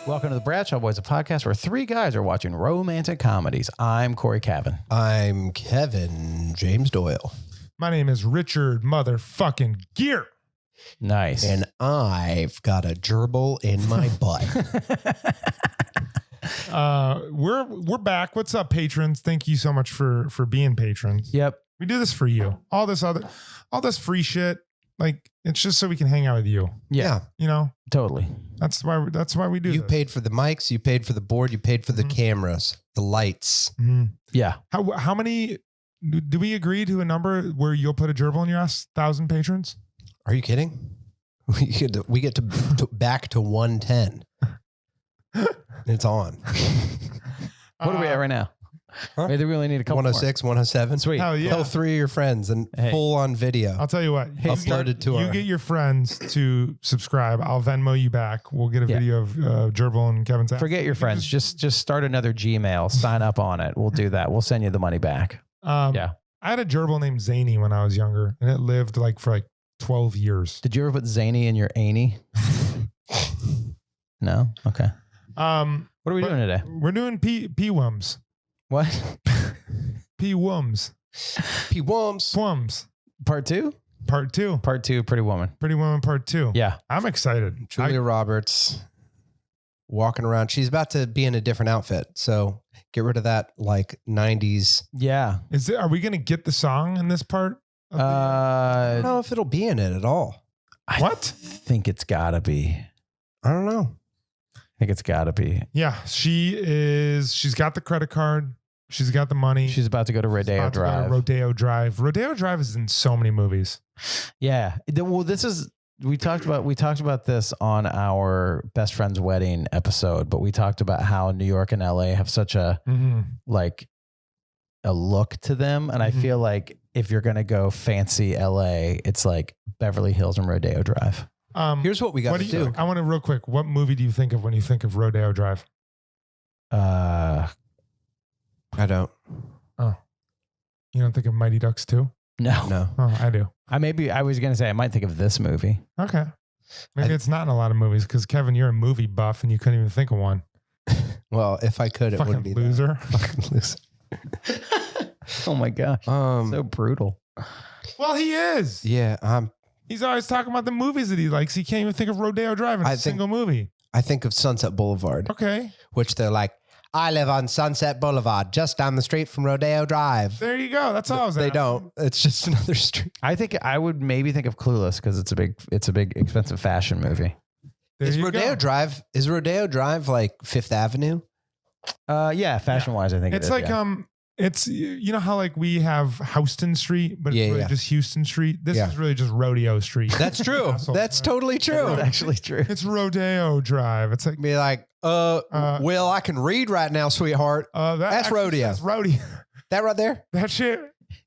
Welcome to the Bradshaw Boys, a podcast where three guys are watching romantic comedies. I'm Corey Cavan. I'm Kevin James Doyle. My name is Richard motherfucking Gear. Nice. And I've got a gerbil in my butt. We're back. What's up, patrons? Thank you so much for being patrons. Yep. We do this for you. All this free shit. Like, it's just so we can hang out with you. Yeah. You know? Totally. That's why we do You this. paid for the mics, you paid for the board, you paid for the cameras, the lights. Mm-hmm. Yeah. How many do we agree to a number where you'll put a gerbil in your ass? 1,000 patrons? Are you kidding? We get to back to 110. It's on. What are we at right now? Huh? Maybe we only need a couple 106, 107. Sweet. Hell yeah. Tell 3 of your friends and full on video. I'll tell you what. Uploaded to you our... get your friends to subscribe. I'll Venmo you back. We'll get a video of gerbil and Kevin's ass. Forget your friends. Just start another Gmail. Sign up on it. We'll do that. We'll send you the money back. Yeah. I had a gerbil named Zany when I was younger, and it lived for 12 years. Did you ever put Zany in your Annie? No? Okay. What are we doing today? We're doing P-Wums. What? P-Wums. P-Wums. Wums. Part 2? Part 2. Part 2, Pretty Woman. Pretty Woman Part 2. Yeah. I'm excited. Julia Roberts walking around. She's about to be in a different outfit. So get rid of that 90s. Yeah. Are we going to get the song in this part? I don't know if it'll be in it at all. I think it's gotta be. I don't know. I think it's gotta be. Yeah. She's got the credit card. She's got the money. She's about to go to Rodeo Drive. Rodeo Drive. Rodeo Drive is in so many movies. Yeah. Well, we talked about this on our best friend's wedding episode, but we talked about how New York and LA have such a a look to them. And I feel like if you're going to go fancy LA, it's like Beverly Hills and Rodeo Drive. Here's what we got to do. I want to real quick. What movie do you think of when you think of Rodeo Drive? I don't. Oh, you don't think of Mighty Ducks 2? No. Oh, I do. I was going to say, I might think of this movie. Okay. Maybe it's not in a lot of movies because Kevin, you're a movie buff and you couldn't even think of one. Well, if I could, it wouldn't be loser. Fucking loser. Oh my gosh. So brutal. Well, he is. Yeah. He's always talking about the movies that he likes. He can't even think of Rodeo Drive in a single movie. I think of Sunset Boulevard. Okay. Which they're like, I live on Sunset Boulevard, just down the street from Rodeo Drive. There you go. That's all I was They asking. don't. It's just another street. I think I would maybe think of Clueless because it's a big expensive fashion movie. Is Rodeo Drive like Fifth Avenue? Yeah, fashion wise, I think it's it is, it's you know how we have Houston Street, but it's really just Houston Street. This is really just Rodeo Street. That's true. That's totally true. It's actually true. It's Rodeo Drive. It's like be like, well, I can read right now, sweetheart. That's rodeo. That's rodeo. That right there. That shit.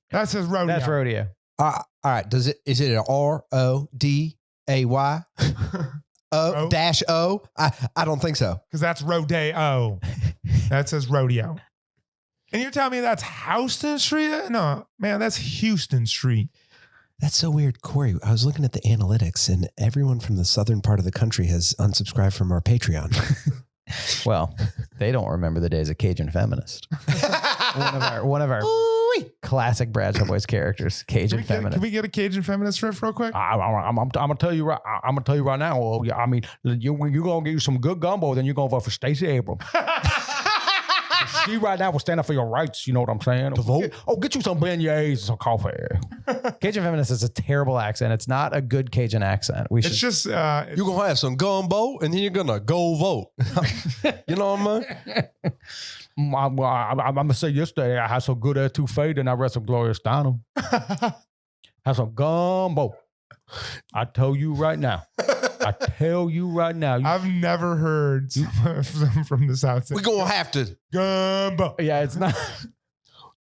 That says rodeo. That's rodeo. All right. Is it an RODAY? -O? I don't think so. Because that's rodeo. That says rodeo. And you're telling me that's Houston Street? No, man, that's Houston Street. That's so weird, Corey. I was looking at the analytics, and everyone from the southern part of the country has unsubscribed from our Patreon. Well, they don't remember the days of Cajun Feminist. one of our classic Bradshaw Boys characters, Cajun Feminist. Can we get a Cajun Feminist riff real quick? I'm gonna tell you right. I'm gonna tell you right now. Well, I mean, you're gonna get you some good gumbo, then you're gonna vote for Stacey Abrams. She right now will stand up for your rights. You know what I'm saying? To vote? Get you some beignets and some coffee. Cajun Feminist is a terrible accent. It's not a good Cajun accent. It's just you're gonna have some gumbo and then you're gonna go vote. You know what I mean? I'm gonna say yesterday I had some good etouffee, then I read some Gloria Steinem. Have some gumbo. I tell you right now. I've never heard someone from the South say, we're gonna have to gumbo. Yeah, it's not.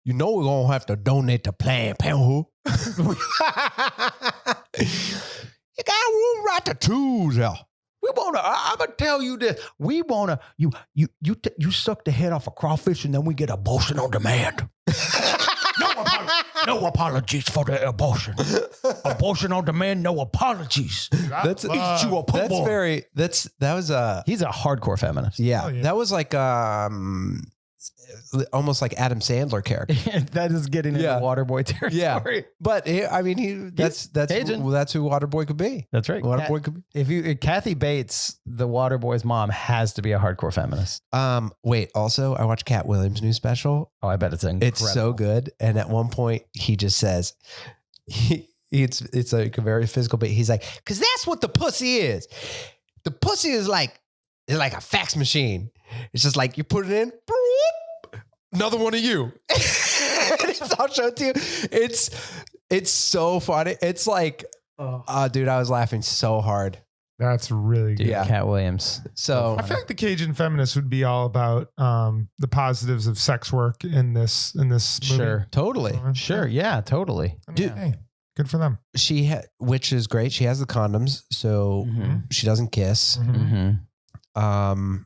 You know we're gonna have to donate to Planned Parenthood. You got room right to choose. We wanna. I'm gonna tell you this. We wanna. You suck the head off a crawfish and then we get abortion on demand. No, No apologies for the abortion. Abortion on demand, no apologies. That's Eat you a that's boy. very that was He's a hardcore feminist. yeah, Oh, yeah. that was like almost like Adam Sandler character. That is getting into Yeah. Waterboy territory. Yeah. But I mean, that's Cajun. that's who Waterboy could be. That's right. Waterboy could be. Kathy Bates, the Waterboy's mom, has to be a hardcore feminist. Wait. Also, I watched Cat Williams' new special. Oh, I bet it's incredible. It's so good. And at one point, he just says, it's like a very physical, but he's like, because that's what the pussy is. The pussy is like a fax machine. It's just like you put it in, boop, another one of you. I'll show it to you. It's so funny. It's like, dude, I was laughing so hard. That's really good. Dude, Yeah. Cat Williams. So I feel like the Cajun feminist would be all about the positives of sex work in this movie. Sure. totally. Sure. Yeah, totally. I mean, Dude. hey, good for them. Which is great. She has the condoms, so Mhm. she doesn't kiss. Mm-hmm.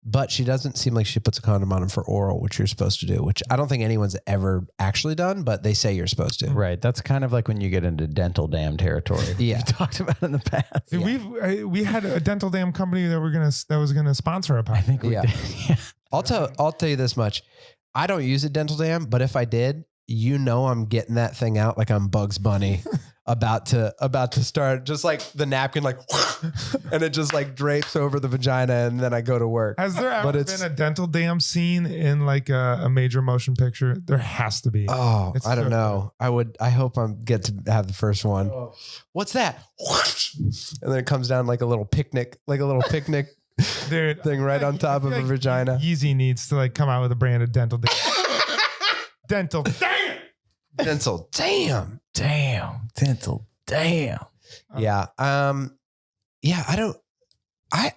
But she doesn't seem like she puts a condom on him for oral, which you're supposed to do, which I don't think anyone's ever actually done, but they say you're supposed to. Right. That's kind of like when you get into dental dam territory. Yeah. We've talked about in the past. Dude, we had a dental dam company that was gonna sponsor a podcast. I think we Yeah. did. Yeah. I'll tell you this much. I don't use a dental dam, but if I did, I'm getting that thing out like I'm Bugs Bunny about to start, just like the napkin, like, and it just like drapes over the vagina, and then I go to work. Has there ever But it's- been a dental dam scene in like a major motion picture? There has to be. Oh, It's I don't so know. I hope I get to have the first one. What's that? And then it comes down like a little picnic Dude, thing right on top of a vagina. Yeezy needs to like come out with a brand of dental dam. Dental dam. Dental. Damn. Damn. Dental. Damn. Yeah. Yeah, I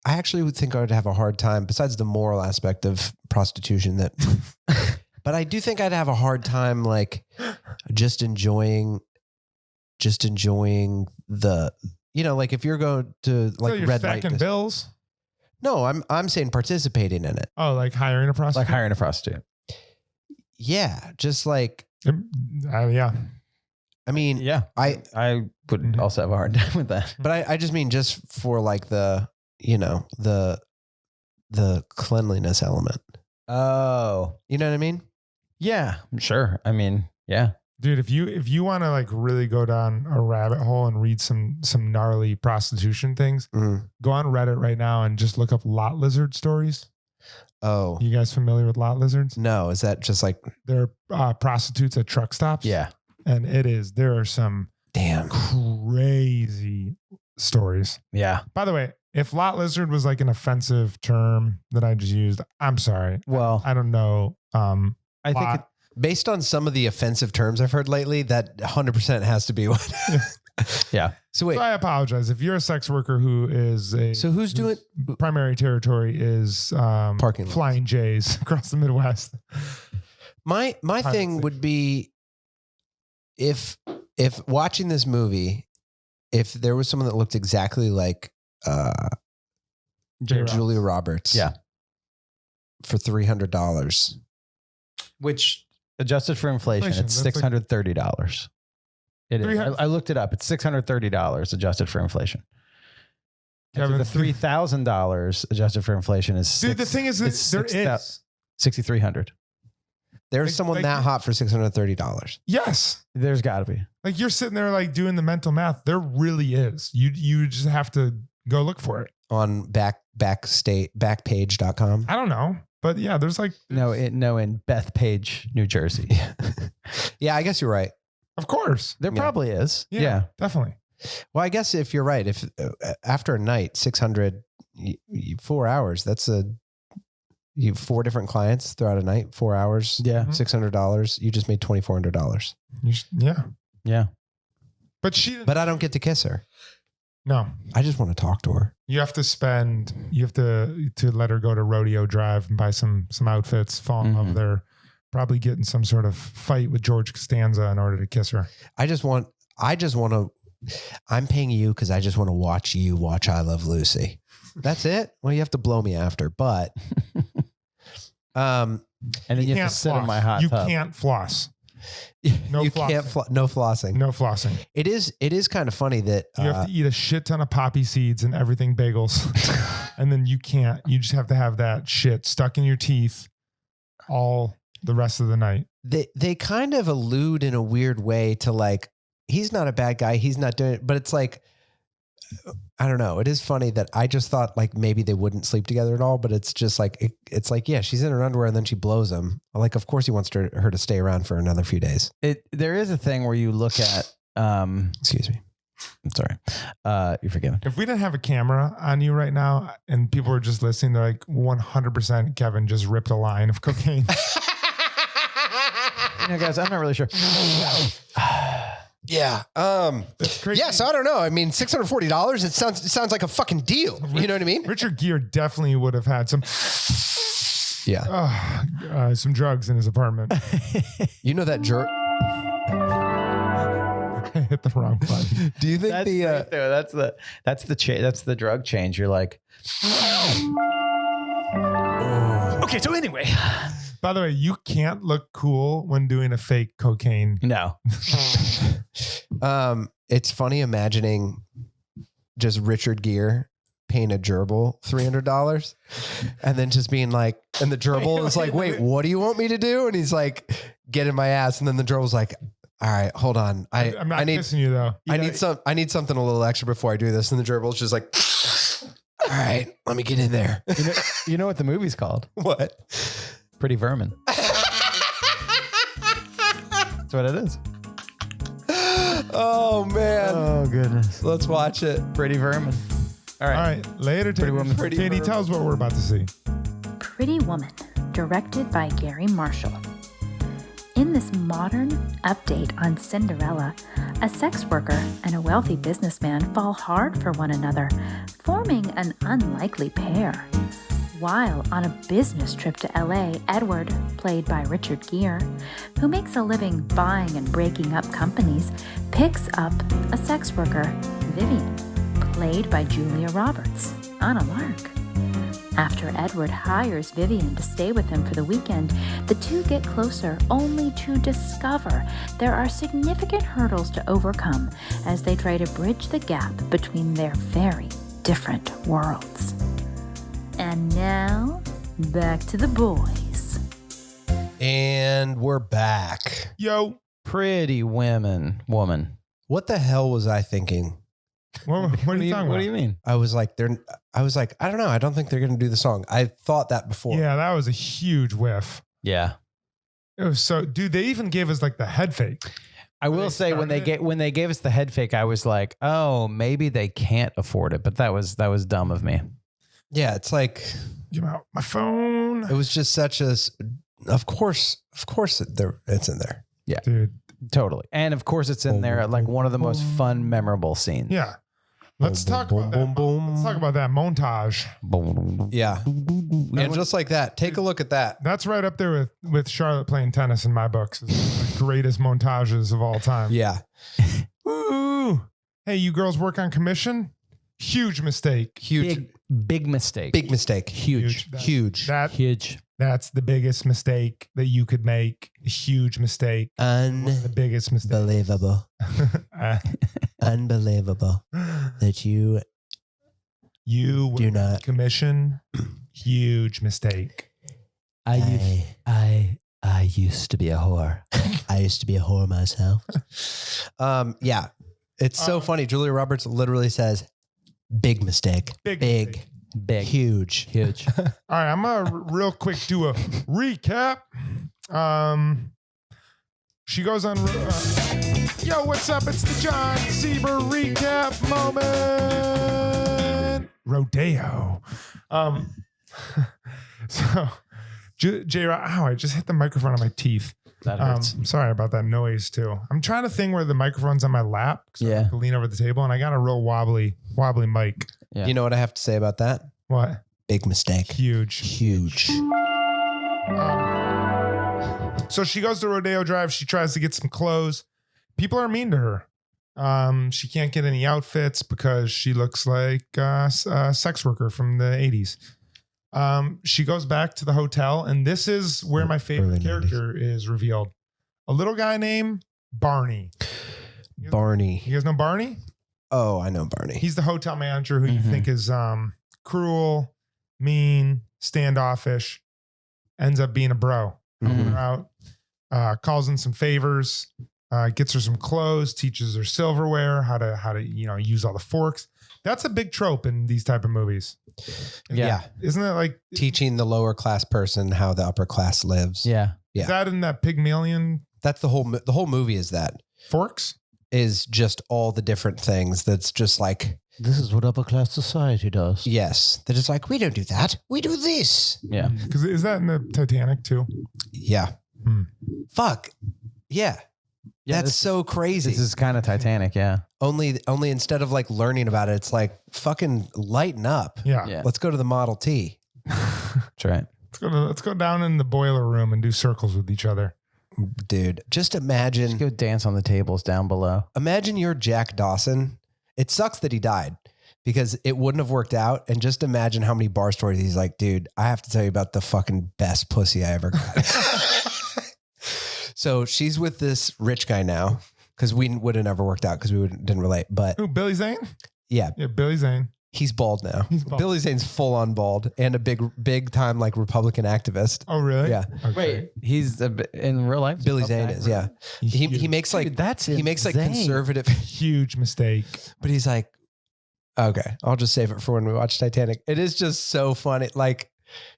actually would think I would have a hard time, besides the moral aspect of prostitution, but I do think I'd have a hard time like just enjoying the, like if you're going to So like you're red light. stacking bills. No, I'm saying participating in it. Oh, like hiring a prostitute. Like hiring a prostitute. Yeah, just like, Yeah. I mean, Yeah. I would Mhm. also have a hard time with that. but I just mean just for like the cleanliness element. Oh. You know what I mean? Yeah. Sure. I mean, yeah. Dude, if you want to like really go down a rabbit hole and read some gnarly prostitution things, Mhm. go on Reddit right now and just look up lot lizard stories. Oh, You guys familiar with lot lizards? no. Is that just like, They're prostitutes at truck stops. Yeah. And there are some damn. crazy stories. Yeah. By the way, if lot lizard was like an offensive term that I just used, I'm sorry. Well, I don't know. I think Lot- Based on some of the offensive terms I've heard lately, that 100% has to be one. yeah. So wait, So I apologize. If you're a sex worker who is so who's doing? primary territory is Parking lots. flying J's across the Midwest. My thing Honestly. would be if watching this movie, if there was someone that looked exactly like J-Rob. Julia Roberts, Yeah. for $300. Which adjusted for inflation, Inflation, it's that's like- $630. It is. 300 I looked it up. It's $630 adjusted for inflation. And Kevin, so the $3,000 adjusted for inflation is Dude, the thing is, it's there is. $6,300. There's Like- someone like- that hot for $630. Yes. There's got to be. Like you're sitting there like doing the mental math. There really is. You just have to go look for it. On backpage.com. I don't know. But yeah, there's like, No, in Bethpage, New Jersey. Yeah, I guess you're right. of course. There Yeah. probably is. Yeah, Yeah. definitely. Well, I guess if you're right, if after a night, 600, 4 hours, that's you have 4 different clients throughout a night, 4 hours, Yeah. Mhm. $600. You just made $2,400. Yeah. Yeah. But she, But I don't get to kiss her. no, I just want to talk to her. you have to let her go to Rodeo Drive and buy some outfits, fall in love Mhm. with her, probably get in some sort of fight with George Costanza in order to kiss her. I'm paying you because I just want to watch you watch I Love Lucy. That's it. Well, you have to blow me after, but And then you have to sit in my hot You tub. can't floss. No you flossing. can't no flossing. No flossing. It is kind of funny that You have to eat a shit ton of poppy seeds and everything bagels. And then you can't. You just have to have that shit stuck in your teeth all the rest of the night. they kind of allude in a weird way to like, he's not a bad guy. He's not doing it. But it's like, I don't know. It is funny that I just thought like maybe they wouldn't sleep together at all. But it's just like, it's like, yeah, she's in her underwear and then she blows him. Like, of course he wants her to stay around for another few days. There is a thing where you look at, Excuse me. I'm sorry. You're forgiven. If we didn't have a camera on you right now and people were just listening, they're like 100% Kevin just ripped a line of cocaine. You know, guys, I'm not really sure. Yeah. It's crazy. Yeah. So I don't know. I mean, $640. It sounds like a fucking deal. You know what I mean? Richard Gere definitely would have had some some drugs in his apartment. You know that jerk. I hit the wrong button. Do you think That's the right there. That's the drug change. You're like, okay. So anyway, By the way, you can't look cool when doing a fake cocaine. no. it's funny imagining just Richard Gere paying a gerbil $300 and then just being like, and the gerbil is like, wait, what do you want me to do? And he's like, get in my ass. And then the gerbil's like, all right, hold on. I'm not kissing you though. I need something a little extra before I do this. And the gerbil's just like, all right, let me get in there. You know what the movie's called? What? Pretty Vermin. That's what it is. Oh man. Oh goodness. Let's watch it. Pretty Vermin. All All right. right, later, Pretty Woman. Katie, tell us what we're about to see. Pretty Woman, directed by Gary Marshall. In this modern update on Cinderella, a sex worker and a wealthy businessman fall hard for one another, forming an unlikely pair. While on a business trip to LA, Edward, played by Richard Gere, who makes a living buying and breaking up companies, picks up a sex worker, Vivian, played by Julia Roberts, on a lark. After Edward hires Vivian to stay with him for the weekend, the two get closer only to discover there are significant hurdles to overcome as they try to bridge the gap between their very different worlds. And now, back to the boys. And we're back. Yo, Pretty Woman. What the hell was I thinking? what are you talking about? What do you mean? I was like, I don't know. I don't think they're going to do the song. I thought that before. Yeah, that was a huge whiff. Yeah. It was so, dude, they even gave us like the head fake. I will say when they gave us the head fake, I was like, oh, maybe they can't afford it. But that was dumb of me. Yeah. It's like, Give out my phone. it was just such a, of course it's in there. Dude, Totally. And of course it's in there at like one of the most fun, memorable scenes. yeah. Let's talk about that. Let's talk about that montage. Yeah. And just like that, take a look at that. That's right up there with Charlotte playing tennis in my books. It's one of the greatest montages of all time. Yeah. Ooh. Hey, you girls work on commission? Huge mistake. Huge, Big mistake. big mistake. Huge. Huge. Huge. That's the biggest mistake that you could make. A huge mistake. One of the biggest mistakes. Unbelievable. Unbelievable that you You do were not. commission. Huge mistake. I used to be a whore. I used to be a whore myself. Yeah. It's so funny. Julia Roberts literally says, big mistake. Big Big. Big. Huge. Huge. All right, I'm gonna real quick do a recap. She goes on. Yo, what's up? It's the John Sieber recap moment. Rodeo. So, J-Rock, ow, I just hit the microphone on my teeth. That hurts. Sorry about that noise too. I'm trying to think where the microphone's on my lap. So Yeah. I can lean over the table, and I got a real wobbly mic. Yeah. You know what I have to say about that? What? Big mistake. Huge. Huge. So she goes to Rodeo Drive. She tries to get some clothes. People are mean to her. She can't get any outfits because she looks like a sex worker from the 80s. She goes back to the hotel, and this is where my favorite Early character is revealed. A little guy named Barney. Barney. You guys know Barney? Oh, I know Barney. He's the hotel manager who you Mhm. think is cruel, mean, standoffish. Ends up being a bro. Helping Mhm. her out, calls in some favors, gets her some clothes, teaches her silverware, how to use all the forks. That's a big trope in these type of movies. Yeah. Isn't it like Teaching the lower class person how the upper class lives. Yeah. Yeah. is that in that Pygmalion That's the whole movie is that. Forks? Is just all the different things that's just like, This is what upper class society does. yes. They're just like, we don't do that. We do this. Yeah. Because is that in the Titanic too? Yeah. Hmm. Fuck. Yeah. That's this- so crazy. This is kind of Titanic. Yeah. only instead of like learning about it, it's like fucking lighten up. Yeah. Yeah. Let's go to the Model T. That's right. Let's go down in the boiler room and do circles with each other. Dude, just imagine. Just go dance on the tables down below. Imagine you're Jack Dawson. It sucks that he died because it wouldn't have worked out. And just imagine how many bar stories he's like, dude, I have to tell you about the fucking best pussy I ever got. So she's with this rich guy now because we would have never worked out because we didn't relate. But Who, Billy Zane? yeah, Yeah, Billy Zane. he's bald now. He's bald. Billy Zane's full on bald and a big time like Republican activist. Oh, really? Yeah. Okay. He's in real life. Billy Zane is, yeah. He makes like Dude, that's he makes like insane. conservative, Huge mistake. but he's like, okay, I'll just save it for when we watch Titanic. It is just so funny. Like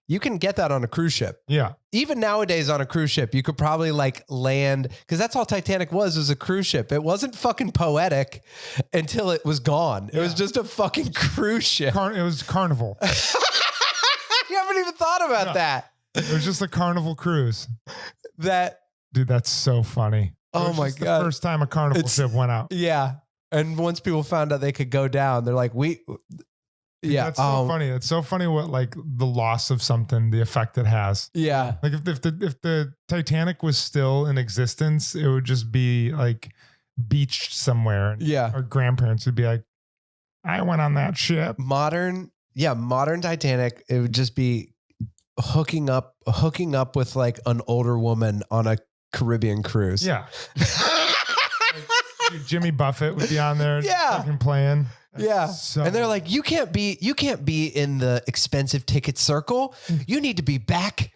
you can get that on a cruise ship. Yeah. Even nowadays on a cruise ship, you could probably like land because that's all Titanic was a cruise ship. It wasn't fucking poetic until it was gone. It was just a fucking cruise ship. It was Carnival. You haven't even thought about No. that. It was just a Carnival cruise. That, Dude, that's so funny. It oh was my just God. The first time a Carnival It's- ship went out. yeah. And once people found out they could go down, they're like, yeah. That's so funny. It's so funny what like the loss of something, the effect it has. Yeah. Like if the Titanic was still in existence, it would just be like beached somewhere. And Yeah. our grandparents would be like, I went on that ship. Modern Titanic, it would just be hooking up with like an older woman on a Caribbean cruise. Yeah. Like, Jimmy Buffett would be on there. Yeah. Fucking playing. Yeah. So, And they're like, you can't be in the expensive ticket circle. You need to be back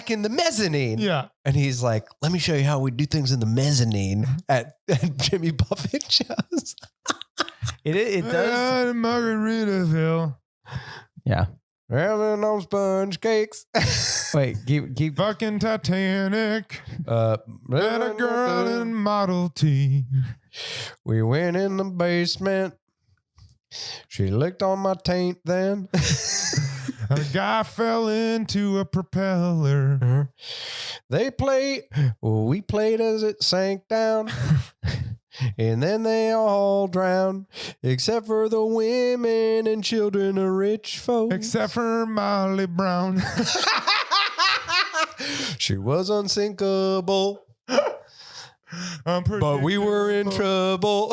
in the mezzanine. yeah. And he's like, let me show you how we do things in the mezzanine at Jimmy Buffett shows. It does. Margaritaville. Yeah. Having those sponge cakes. Wait. Keep. Fucking Titanic. Met a girl in Model T. We went in the basement. She licked on my taint then. And a guy fell into a propeller. We played as it sank down. And then they all drowned, except for the women and children of rich folks. Except for Molly Brown. She was unsinkable, but we were in trouble.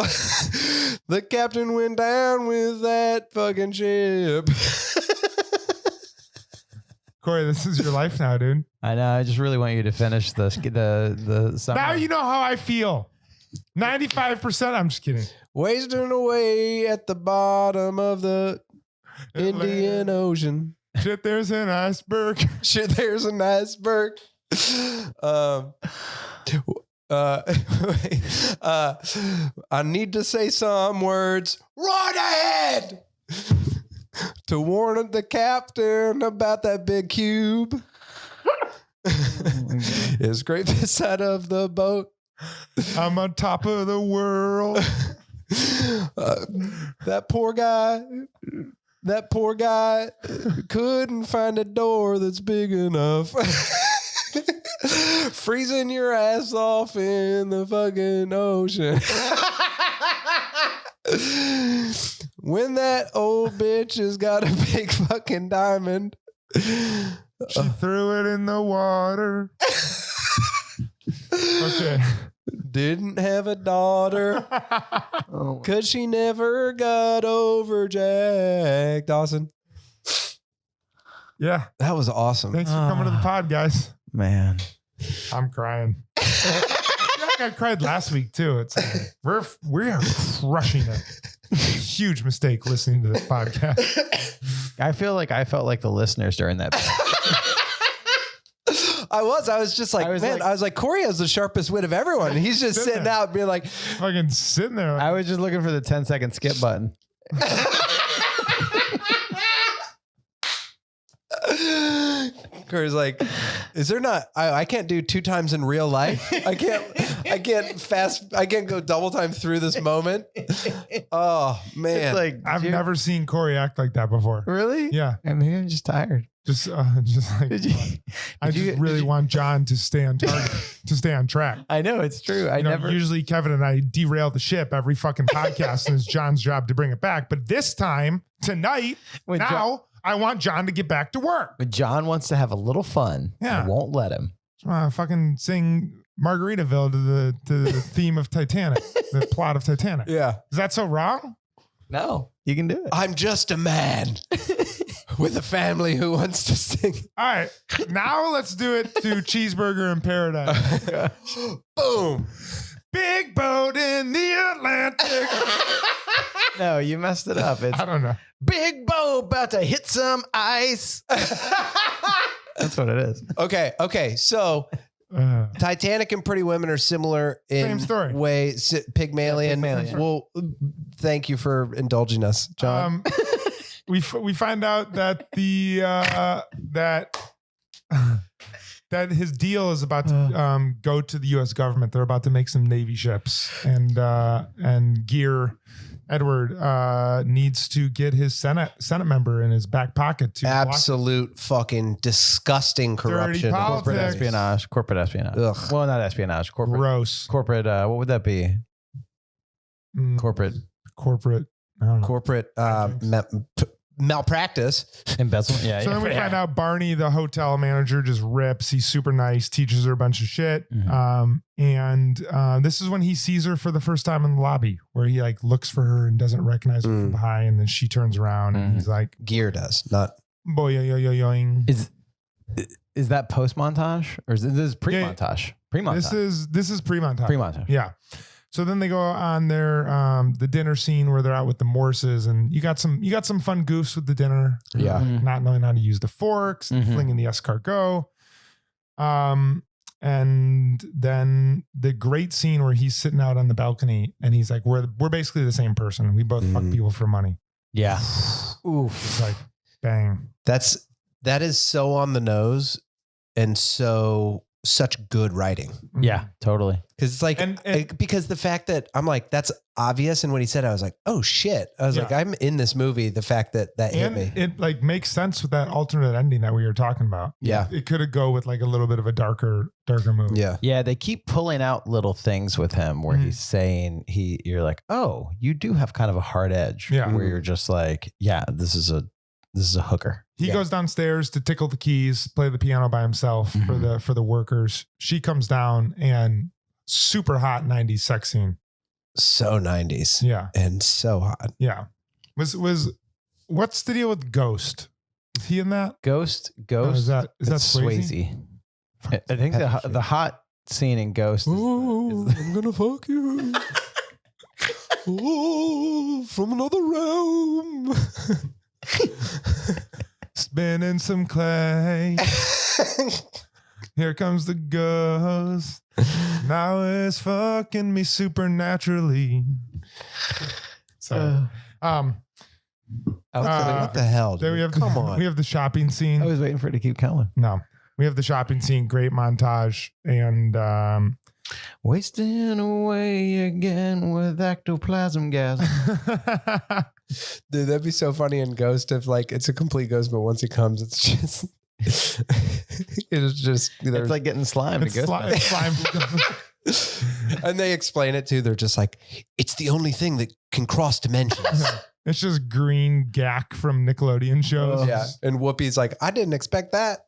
The captain went down with that fucking ship. Corey, this is your life now, dude. I know. I just really want you to finish the summary. Now you know how I feel. 95%. I'm just kidding. Wasting away at the bottom of the Indian Ocean. Shit, there's an iceberg. Shit, there's an iceberg. I need to say some words right ahead to warn the captain about that big cube. It's scraped the side of the boat. I'm on top of the world. That poor guy couldn't find a door that's big enough. Freezing your ass off in the fucking ocean. When that old bitch has got a big fucking diamond. She threw it in the water. Okay. Didn't have a daughter. Cause she never got over Jack Dawson. Yeah. That was awesome. Thanks for coming to the pod, guys. Man. I'm crying. I cried last week too. It's like, we are crushing it. Huge mistake listening to this podcast. I feel like I felt like the listeners during that. I was just like, I was like, Corey has the sharpest wit of everyone. He's just sitting out being like, fucking sitting there. I was just looking for the 10-second skip button. Corey's like, is there not, I can't do 2 times in real life. I can't go double time through this moment. Oh man. It's like, I've never seen Corey act like that before. really? Yeah. I mean, I'm just tired. Just like, I just really want John to stay on target, to stay on track. I know it's true. I never. Usually Kevin and I derail the ship every fucking podcast and it's John's job to bring it back. But this time, tonight, I want John to get back to work. But John wants to have a little fun. Yeah. I won't let him. Fucking sing Margaritaville to the theme of Titanic, the plot of Titanic. Yeah. Is that so wrong? No, you can do it. I'm just a man with a family who wants to sing. All right. Now let's do it to Cheeseburger in Paradise. Boom. Big boat in the Atlantic. No, you messed it up. It's I don't know. Big Bo about to hit some ice. That's what it is. Okay. So Titanic and Pretty Women are similar in Same story. way. Pygmalion. Pygmalion. Well, thank you for indulging us, John. We find out that that his deal is about to go to the U.S. government. They're about to make some Navy ships, and Gear Edward needs to get his Senate member in his back pocket to Absolute fucking disgusting corruption. politics. Corporate espionage. Ugh. Well, not espionage. Corporate. Gross. Corporate. What would that be? Corporate I don't know. Corporate malpractice. embezzlement. Yeah. So then we find out Barney, the hotel manager, just rips. He's super nice, teaches her a bunch of shit. And this is when he sees her for the first time in the lobby, where he like looks for her and doesn't recognize her from behind, and then she turns around and he's like, Gear does, not boy, yo. Is that post montage or is this pre montage? Pre-montage. This is pre-montage. Pre-montage. Yeah. So then they go on their the dinner scene where they're out with the Morses, and you got some fun goofs with the dinner. Yeah. Not knowing how to use the forks, and flinging the escargot. And then the great scene where he's sitting out on the balcony and he's like, we're basically the same person. We both fuck people for money. Yeah. Oof. It's like, bang. That is so on the nose and such good writing. Yeah, totally. Because it's like, because the fact that I'm like, that's obvious. And when he said, I was like, oh shit. I was like, I'm in this movie. The fact that hit me. It like makes sense with that alternate ending that we were talking about. Yeah. It could go with like a little bit of a darker movie. Yeah. Yeah, they keep pulling out little things with him where he's saying you're like, oh, you do have kind of a hard edge. Yeah. Where you're just like, yeah, this is a hooker. He goes downstairs to tickle the keys, play the piano by himself for the workers. She comes down and super hot 90s sex scene. So 90s. Yeah. And so hot. Yeah. What's the deal with Ghost? Is he in that? Ghost. Is that That's Swayze? I think the hot scene in Ghost. Oh, I'm gonna fuck you. Oh, from another realm. Spinning some clay. Here comes the ghost. Now it's fucking me supernaturally. So, what the hell? Then Dude? Come on. We have the shopping scene. I was waiting for it to keep coming. No, we have the shopping scene. Great montage, and Wasting away again with ectoplasm gas. Dude, that'd be so funny in Ghost if like it's a complete ghost, but once he comes, it's just It's like getting slime. it's slime. And they explain it too. They're just like, it's the only thing that can cross dimensions. It's just green gack from Nickelodeon shows. Yeah. And Whoopi's like, I didn't expect that.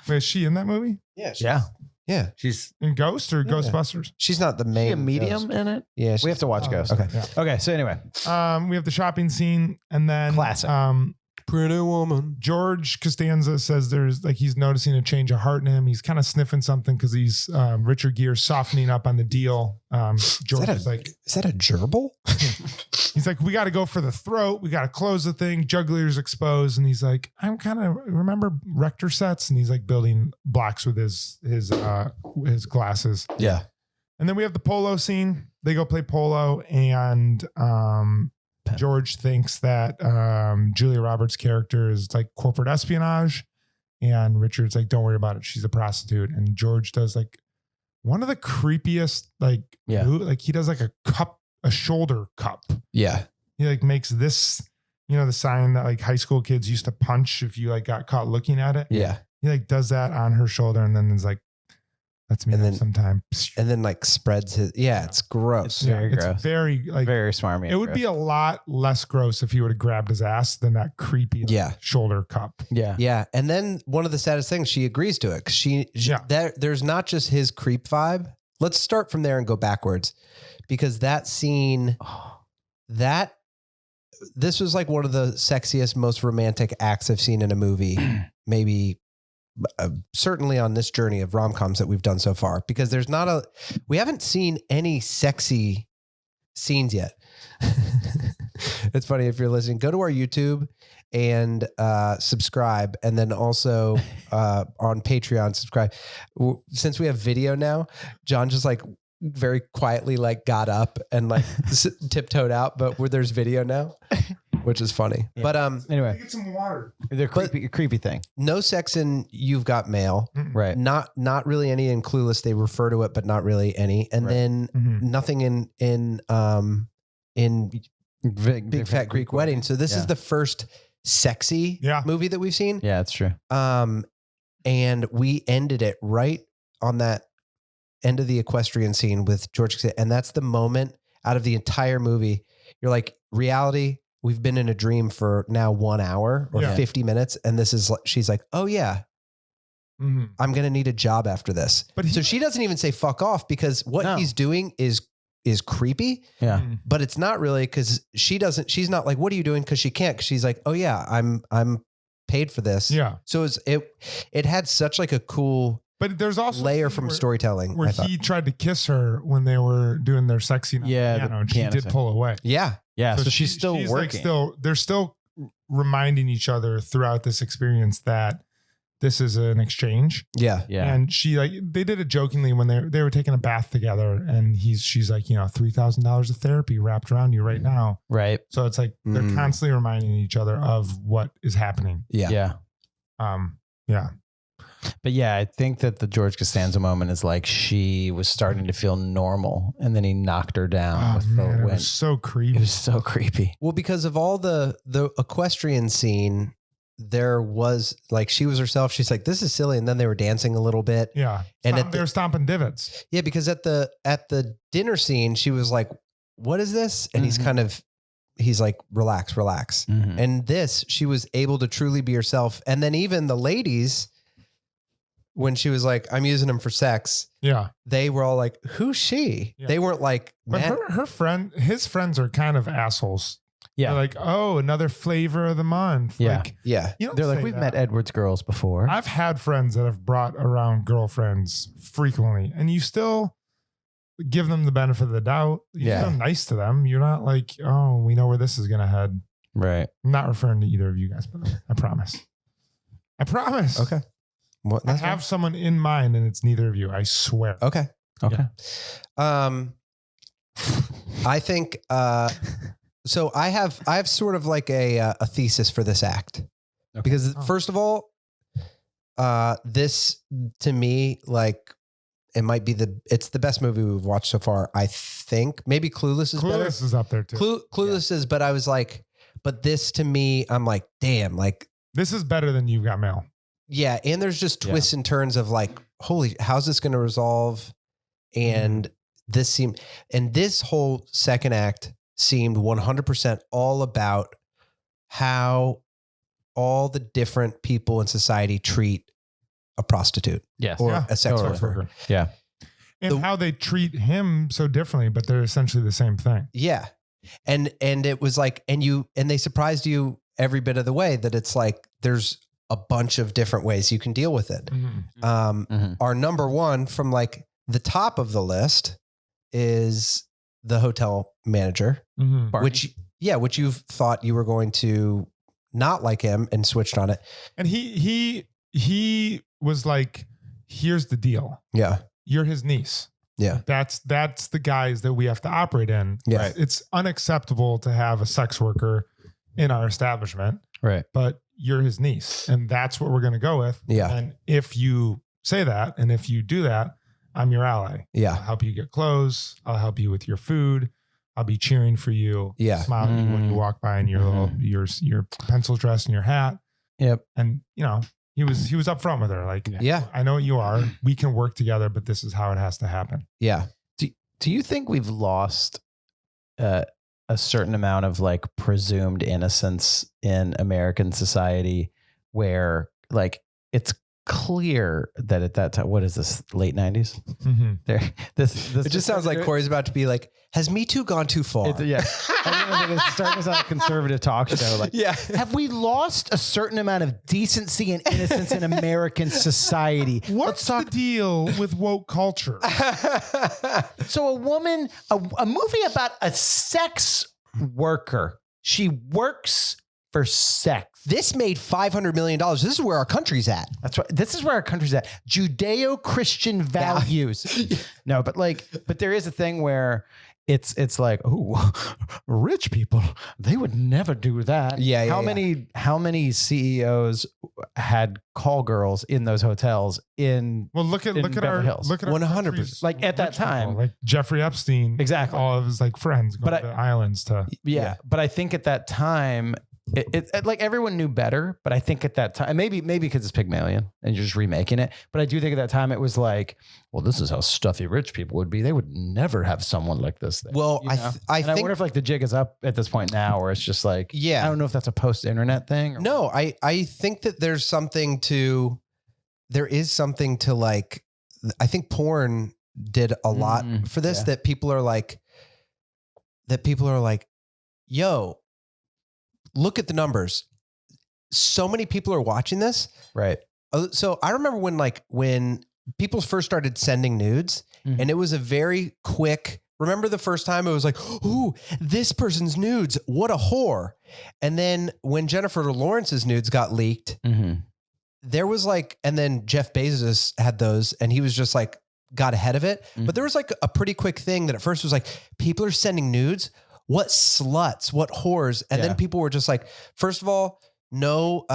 Wait, is she in that movie? Yeah. Yeah. She's In Ghost or Ghostbusters? she's not the main Is she a medium ghost. in it? Yeah. We have to watch Ghost. Okay. Okay. So anyway, We have the shopping scene, and then Classic. Pretty woman. George Costanza says there's like he's noticing a change of heart in him. He's kind of sniffing something because he's Richard Gere's softening up on the deal. George is like, is that a gerbil? he's like, we got to go for the throat. We got to close the thing. Jugular's exposed, and he's like, I'm kind of remember Rector sets, and he's like building blocks with his glasses. Yeah. And then we have the polo scene. They go play polo, and George thinks that Julia Roberts' character is like corporate espionage, and Richard's like, don't worry about it. She's a prostitute. And George does like one of the creepiest, like, like he does like a shoulder cup. Yeah. He like makes this, the sign that like high school kids used to punch if you like got caught looking at it. Yeah. He like does that on her shoulder, and then is like, let's meet up sometime. And then like spreads his, it's gross. It's very gross. It's very like very smarmy. It would be a lot less gross if he would have grabbed his ass than that creepy shoulder cup. Yeah. Yeah. And then one of the saddest things, she agrees to it. Cause there's not just his creep vibe. Let's start from there and go backwards, because that scene, this was like one of the sexiest, most romantic acts I've seen in a movie, maybe certainly on this journey of rom-coms that we've done so far, because we haven't seen any sexy scenes yet. It's funny, if you're listening, go to our YouTube and subscribe, and then also on Patreon subscribe. Since we have video now, John just like very quietly like got up and like tiptoed out, but where there's video now, which is funny. Yeah. But anyway, get some water. The creepy thing. No sex in You've Got Mail. Right. Not really any in Clueless. They refer to it, but not really any. And then nothing in Big Fat Greek Wedding. So this is the first sexy movie that we've seen. Yeah, that's true. And we ended it right on that end of the equestrian scene with George. And that's the moment out of the entire movie. You're like, reality, we've been in a dream for now 1 hour or 50 minutes. And this is, she's like, oh yeah, I'm going to need a job after this. But so she doesn't even say fuck off, because what he's doing is creepy. Yeah. But it's not really, because she's not like, what are you doing? Cause she can't, cause she's like, oh yeah, I'm paid for this. Yeah. So it had such like a cool, but there's also layer from storytelling where he tried to kiss her when they were doing their sexy piano, and she did pull away. Yeah. Yeah. So she's still working. Like they're still reminding each other throughout this experience that this is an exchange. Yeah. Yeah. And they did it jokingly when they were taking a bath together, and she's like, $3,000 of therapy wrapped around you right now. Right. So it's like they're constantly reminding each other of what is happening. Yeah. Yeah. Yeah. But yeah, I think that the George Costanza moment is like she was starting to feel normal, and then he knocked her down with the wind. It was so creepy. It was so creepy. Well, because of all the equestrian scene, there was like, she was herself. She's like, this is silly. And then they were dancing a little bit. Yeah. And they were stomping divots. Yeah. Because at the dinner scene, she was like, what is this? And he's like, relax. And she was able to truly be herself. And then even the ladies, when she was like, I'm using him for sex. Yeah. They were all like, who's she? Yeah. They weren't like, but his friends are kind of assholes. Yeah. They're like, oh, another flavor of the month. Yeah. Like, yeah. They're like, we've met Edward's girls before. I've had friends that have brought around girlfriends frequently, and you still give them the benefit of the doubt. You're nice to them. You're not like, oh, we know where this is going to head. Right. I'm not referring to either of you guys, but I promise. Okay. I have someone in mind, and it's neither of you. I swear. Okay. Yeah. I think, so I have sort of like a thesis for this act, because first of all, this to me, like, it might be it's the best movie we've watched so far. I think maybe Clueless is better. Clueless is up there too. Clueless is, but I was like, but this to me, I'm like, damn, like this is better than You've Got Mail. Yeah. And there's just twists and turns of like, holy, how's this going to resolve? And this whole second act seemed 100% all about how all the different people in society treat a prostitute. Yes. Or a sex worker. Yeah. And how they treat him so differently, but they're essentially the same thing. Yeah. And it was like, and they surprised you every bit of the way that it's like there's a bunch of different ways you can deal with it. Our number one from like the top of the list is the hotel manager, which you've thought you were going to not like him and switched on it. And he was like, here's the deal. Yeah. You're his niece. Yeah. That's the guys that we have to operate in. Yeah. Right? It's unacceptable to have a sex worker in our establishment. Right. But you're his niece. And that's what we're going to go with. Yeah. And if you say that, and if you do that, I'm your ally. Yeah. I'll help you get clothes. I'll help you with your food. I'll be cheering for you. Yeah. Smiling at you when you walk by in your little, your pencil dress and your hat. Yep. And you know, he was upfront with her. Like, Yeah. I know what you are. We can work together, but this is how it has to happen. Yeah. Do you think we've lost a certain amount of like presumed innocence in American society where like it's clear that at that time, what is this, late 90s? This It just sounds like Corey's about to be like, has Me Too gone too far? Yeah. It's starting to sound like a conservative talk show. Like, Yeah. have we lost a certain amount of decency and innocence in American society? What's the deal with woke culture? So a woman, a movie about a sex worker. She works for sex. This made $500 million. This is where our country's at. That's right. This is where our country's at. Judeo-Christian values. No, but there is a thing where it's like, oh, rich people, they would never do that. Yeah. How many CEOs had call girls in those hotels in Look at Beverly our Hills? 100%. country's Like at that rich people, time. like Jeffrey Epstein, Exactly. all of his like friends go But to the islands to. Yeah. But I think at that time, it like everyone knew better, but I think at that time, maybe because it's Pygmalion and you're just remaking it. But I do think at that time it was like, well, this is how stuffy rich people would be. They would never have someone like this there. Well, you know? I And think, I wonder if like the jig is up at this point now, where it's just like, Yeah. I don't know if that's a post-internet thing. Or no, I think that there is something to like, I think porn did a lot for this, yeah. that people are like, yo, look at the numbers. So many people are watching this. right. So I remember when people first started sending nudes, and it was a very quick, remember the first time it was like, ooh, this person's nudes, what a whore. And then when Jennifer Lawrence's nudes got leaked, there was like, and then Jeff Bezos had those and he was just like, got ahead of it. But there was like a pretty quick thing that at first was like, people are sending nudes. What sluts, what whores. And then people were just like, first of all, no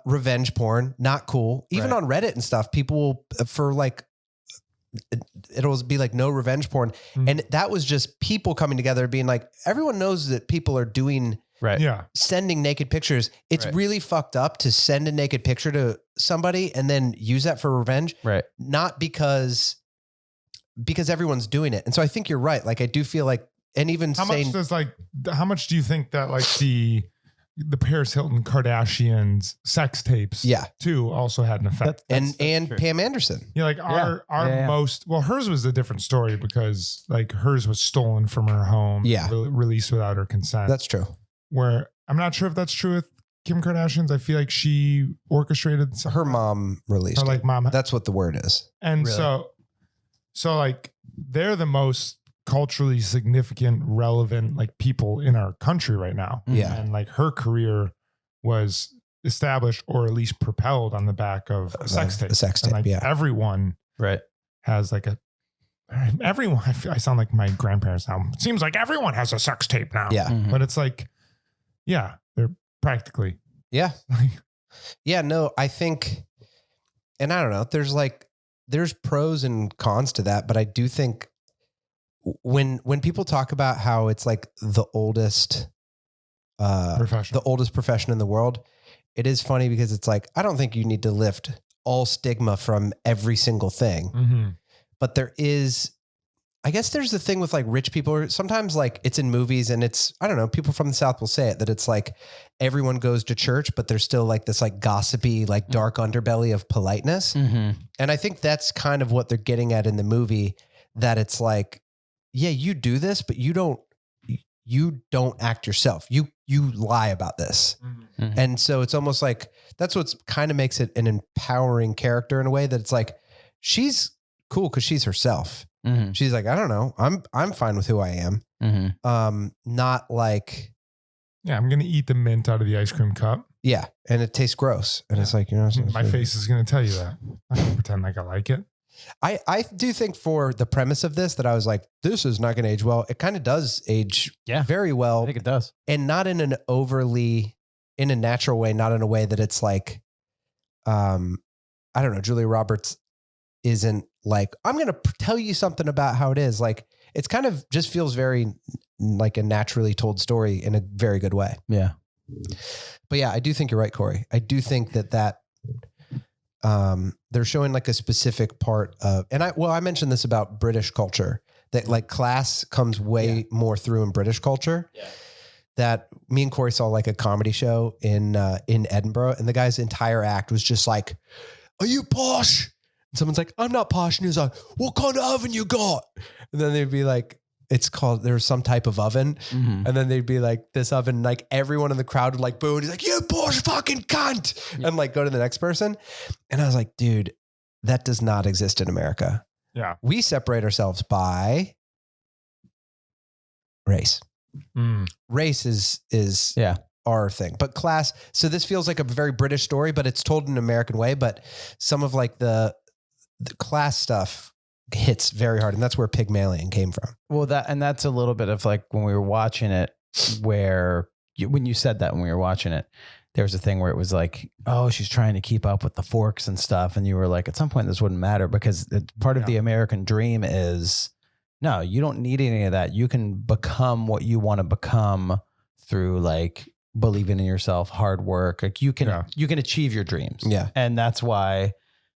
revenge porn, not cool. Even on Reddit and stuff, people will, for like, it'll be like no revenge porn. And that was just people coming together being like, everyone knows that people are doing, Right. Yeah. sending naked pictures. It's really fucked up to send a naked picture to somebody and then use that for revenge. Right. Not because everyone's doing it. And so I think you're right. Like, I do feel like, and even How saying, much do you think that like the Paris Hilton Kardashians sex tapes too also had an effect? and Pam Anderson. Yeah, like our most, well, hers was a different story because like hers was stolen from her home, released without her consent. That's true. Where I'm not sure if that's true with Kim Kardashian's. I feel like she orchestrated Her mom released her like it. mom. That's what the word is. And so like they're the most culturally significant, relevant like people in our country right now. Yeah. And like her career was established or at least propelled on the back of a sex tape. A sex And tape, like everyone has like everyone, I sound like my grandparents now. It seems like everyone has a sex tape now. Yeah. But it's like, they're practically. Yeah. Yeah. No, I think, and I don't know, there's pros and cons to that, but I do think when people talk about how it's like the oldest profession in the world, it is funny because it's like, I don't think you need to lift all stigma from every single thing, but there is, I guess there's the thing with like rich people, or sometimes like it's in movies and it's, I don't know, people from the South will say it, that it's like everyone goes to church, but there's still like this like gossipy, like dark underbelly of politeness. And I think that's kind of what they're getting at in the movie, that it's like, yeah, you do this, but you you don't act yourself. You lie about this. Mhm. And so it's almost like that's what's kind of makes it an empowering character in a way that it's like she's cool because she's herself. Mhm. She's like, I don't know. I'm fine with who I am. Mhm. Not like, Yeah, I'm gonna eat the mint out of the ice cream cup. yeah, and it tastes gross. And it's like, you know, My face is gonna tell you that. I don't pretend like I like it. I do think for the premise of this that I was like, this is not going to age well. It kind of does age very well. I think it does. And not in an overly, in a natural way, not in a way that it's like, I don't know, Julia Roberts isn't like, I'm going to tell you something about how it is. Like, it's kind of just feels very like a naturally told story in a very good way. Yeah. But yeah, I do think you're right, Corey. I do think that they're showing like a specific part of, and I mentioned this about British culture, that like class comes way more through in British culture. Yeah. That me and Corey saw like a comedy show in Edinburgh, and the guy's entire act was just like, "Are you posh?" And someone's like, "I'm not posh," and he's like, "What kind of oven you got?" And then they'd be like, it's called, there's some type of oven. Mhm. And then they'd be like, this oven, like everyone in the crowd would like boo. And he's like, "You posh fucking cunt." And like go to the next person. And I was like, dude, that does not exist in America. Yeah. We separate ourselves by race. Race is Yeah. our thing, but class. So this feels like a very British story, but it's told in an American way. But some of like the class stuff hits very hard. And that's where Pygmalion came from. Well, that's a little bit of like when we were watching it, where when you said that when we were watching it, there was a thing where it was like, oh, she's trying to keep up with the forks and stuff. And you were like, at some point this wouldn't matter, because part of the American dream is, no, you don't need any of that. You can become what you want to become through like believing in yourself, hard work. Like you can achieve your dreams. Yeah. And that's why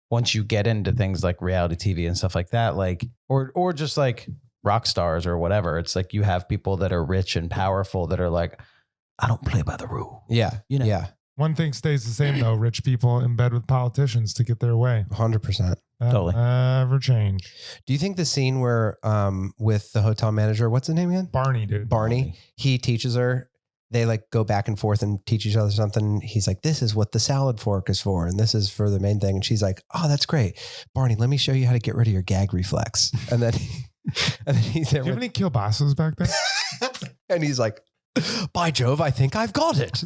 once you get into things like reality TV and stuff like that, like, or just like rock stars or whatever, it's like you have people that are rich and powerful that are like, I don't play by the rule. Yeah. You know? Yeah. One thing stays the same though: rich people in bed with politicians to get their way. 100%. That Totally. never change. Do you think the scene where, with the hotel manager, what's his name again? Barney, dude. Barney, he teaches her, they like go back and forth and teach each other something. He's like, this is what the salad fork is for. And this is for the main thing. And she's like, oh, that's great. Barney, let me show you how to get rid of your gag reflex. And then, he's there Do you have with, any kielbasa's back there? and he's like, by Jove, I think I've got it.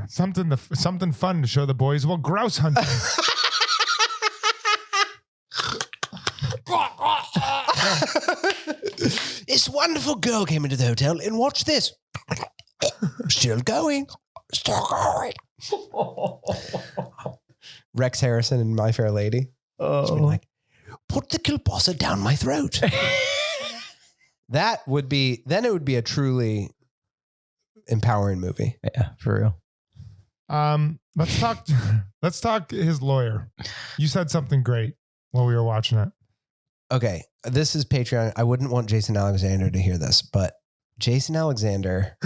Something fun to show the boys while grouse hunting. This wonderful girl came into the hotel and watch this. Still going. Still going. Rex Harrison and My Fair Lady. Just been like, put the kielbasa down my throat. That would be, then it would be a truly empowering movie. Yeah, for real. Let's talk his lawyer. You said something great while we were watching it. Okay, this is Patreon. I wouldn't want Jason Alexander to hear this, but Jason Alexander.